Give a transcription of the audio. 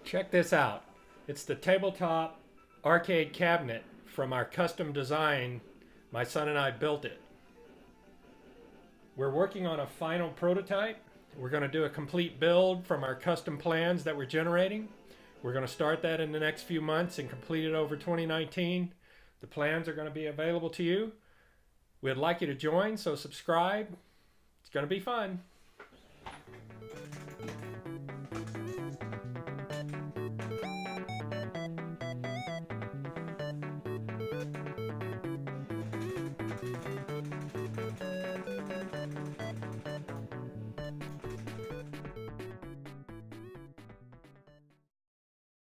Check this out. It's the tabletop arcade cabinet from our custom design. My son and I built it. We're working on a final prototype. We're going to do a complete build from our custom plans that we're generating. We're going to start that in the next few months and complete it over 2019. The plans are going to be available to you. We'd like you to join, so subscribe. It's going to be fun.